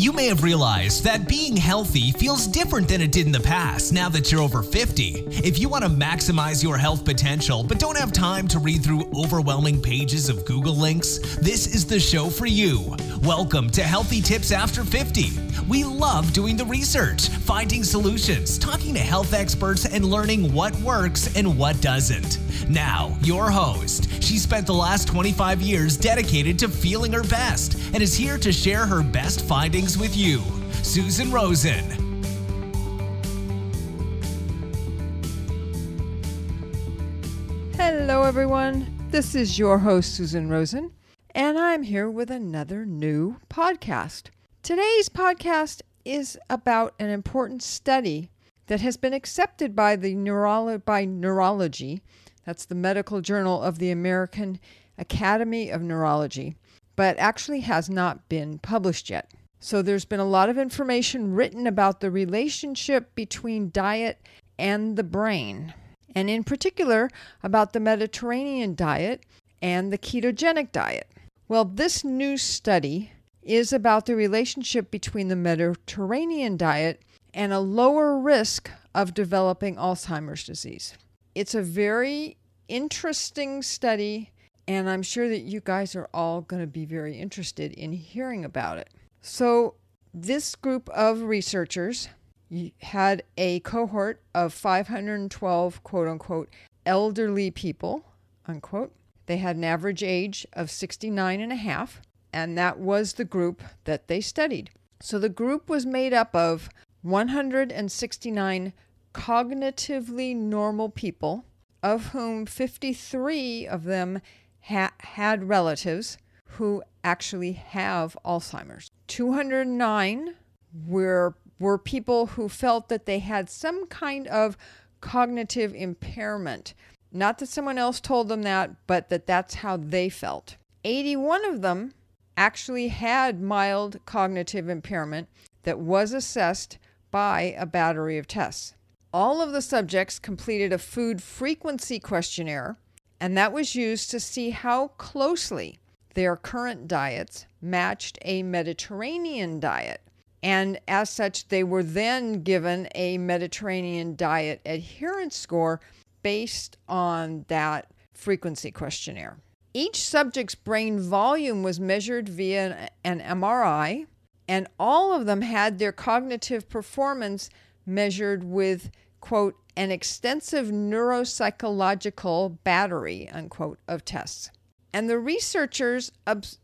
You may have realized that being healthy feels different than it did in the past now that you're over 50. If you want to maximize your health potential but don't have time to read through overwhelming pages of Google links, this is the show for you. Welcome to Healthy Tips After 50. We love doing the research, finding solutions, talking to health experts, and learning what works and what doesn't. Now, your host. She spent the last 25 years dedicated to feeling her best and is here to share her best findings with you, Susan Rosen. Hello, everyone. This is your host, Susan Rosen, and I'm here with another new podcast. Today's podcast is about an important study that has been accepted by Neurology. That's the medical journal of the American Academy of Neurology, but actually has not been published yet. So there's been a lot of information written about the relationship between diet and the brain, and in particular about the Mediterranean diet and the ketogenic diet. Well, this new study is about the relationship between the Mediterranean diet and a lower risk of developing Alzheimer's disease. It's a very interesting study, and I'm sure that you guys are all going to be very interested in hearing about it. So this group of researchers had a cohort of 512, quote-unquote, elderly people, unquote. They had an average age of 69 and a half, and that was the group that they studied. So the group was made up of 169 cognitively normal people, of whom 53 of them had relatives who actually have Alzheimer's. 209 were people who felt that they had some kind of cognitive impairment. Not that someone else told them that, but that's how they felt. 81 of them actually had mild cognitive impairment that was assessed by a battery of tests. All of the subjects completed a food frequency questionnaire, and that was used to see how closely their current diets matched a Mediterranean diet. And as such, they were then given a Mediterranean diet adherence score based on that frequency questionnaire. Each subject's brain volume was measured via an MRI, and all of them had their cognitive performance measured with, quote, an extensive neuropsychological battery, unquote, of tests. And the researchers,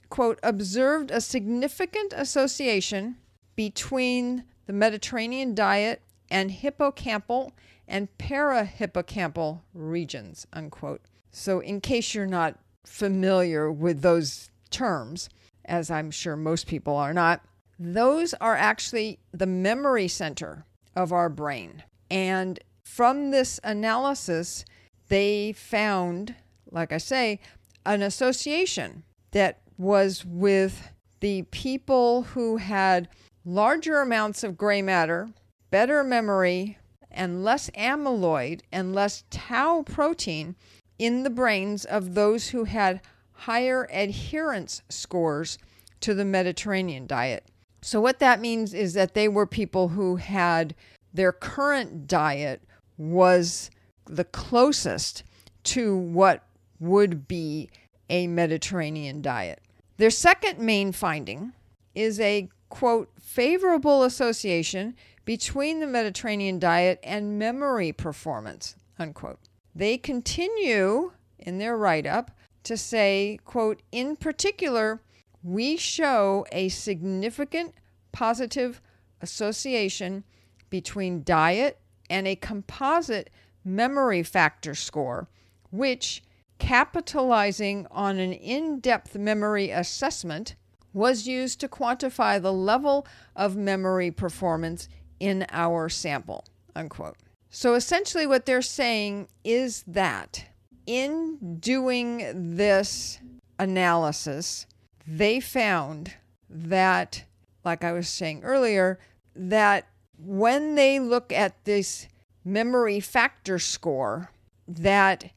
quote, observed a significant association between the Mediterranean diet and hippocampal and parahippocampal regions, unquote. So in case you're not familiar with those terms, as I'm sure most people are not, those are actually the memory center of our brain. And from this analysis, they found, like I say, an association that was with the people who had larger amounts of gray matter, better memory, and less amyloid and less tau protein in the brains of those who had higher adherence scores to the Mediterranean diet. So what that means is that they were people who had their current diet was the closest to what would be a Mediterranean diet. Their second main finding is a, quote, favorable association between the Mediterranean diet and memory performance, unquote. They continue in their write-up to say, quote, in particular, we show a significant positive association between diet and a composite memory factor score, which, capitalizing on an in-depth memory assessment, was used to quantify the level of memory performance in our sample, unquote. So essentially what they're saying is that in doing this analysis, they found that, like I was saying earlier, that when they look at this memory factor score, that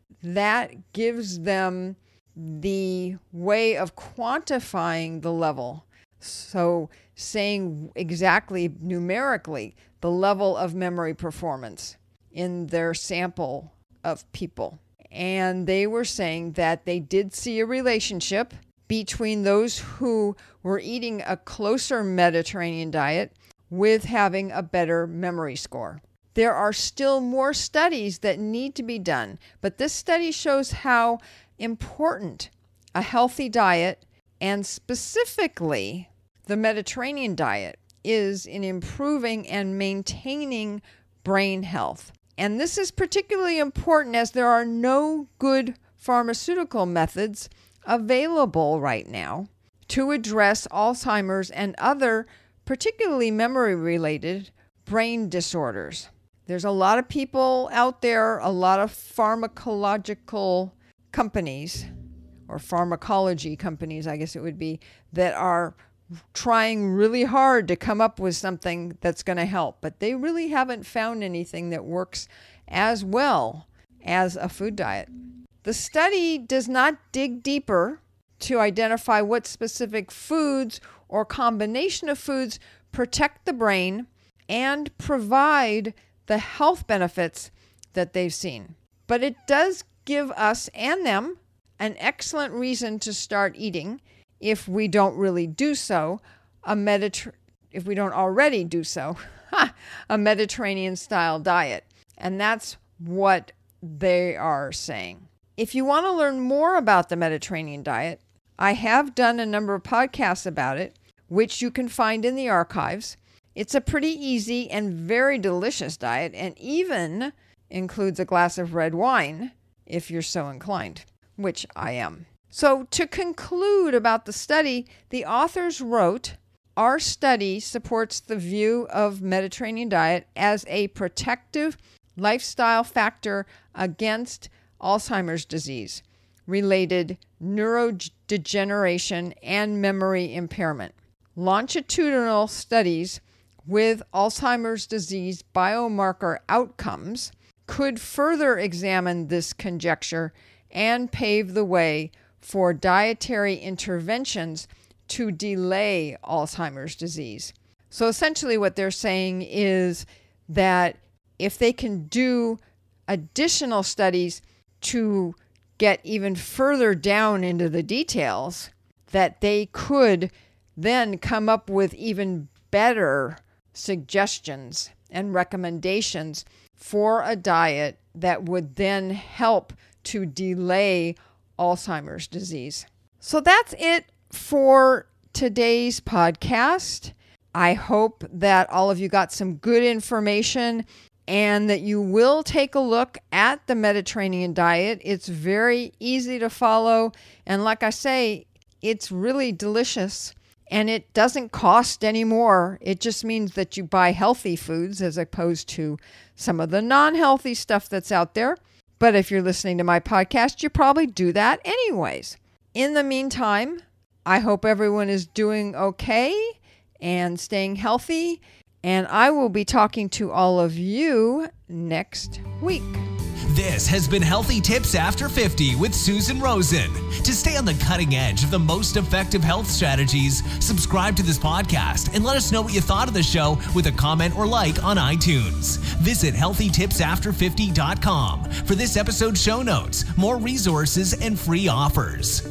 gives them the way of quantifying the level So saying exactly numerically the level of memory performance in their sample of people. And they were saying that they did see a relationship between those who were eating a closer Mediterranean diet with having a better memory score. There are still more studies that need to be done, but this study shows how important a healthy diet, and specifically the Mediterranean diet, is in improving and maintaining brain health. And this is particularly important as there are no good pharmaceutical methods available right now to address Alzheimer's and other, particularly memory-related brain disorders. There's a lot of people out there, a lot of pharmacological companies, or pharmacology companies, I guess it would be, that are trying really hard to come up with something that's going to help. But they really haven't found anything that works as well as a food diet. The study does not dig deeper to identify what specific foods or combination of foods protect the brain and provide the health benefits that they've seen. But it does give us and them an excellent reason to start eating, if we don't really do so, if we don't already do so, a Mediterranean-style diet. And that's what they are saying. If you want to learn more about the Mediterranean diet, I have done a number of podcasts about it, which you can find in the archives. It's a pretty easy and very delicious diet, and even includes a glass of red wine, if you're so inclined, which I am. So to conclude about the study, the authors wrote, our study supports the view of Mediterranean diet as a protective lifestyle factor against Alzheimer's disease, related neurodegeneration, and memory impairment. Longitudinal studies with Alzheimer's disease biomarker outcomes could further examine this conjecture and pave the way for dietary interventions to delay Alzheimer's disease. So essentially what they're saying is that if they can do additional studies to get even further down into the details, that they could then come up with even better suggestions and recommendations for a diet that would then help to delay Alzheimer's disease. So that's it for today's podcast. I hope that all of you got some good information and that you will take a look at the Mediterranean diet. It's very easy to follow. And like I say, it's really delicious and it doesn't cost any more. It just means that you buy healthy foods as opposed to some of the non-healthy stuff that's out there. But if you're listening to my podcast, you probably do that anyways. In the meantime, I hope everyone is doing okay and staying healthy. And I will be talking to all of you next week. This has been Healthy Tips After 50 with Susan Rosen. To stay on the cutting edge of the most effective health strategies, subscribe to this podcast and let us know what you thought of the show with a comment or like on iTunes. Visit healthytipsafter50.com for this episode's show notes, more resources, and free offers.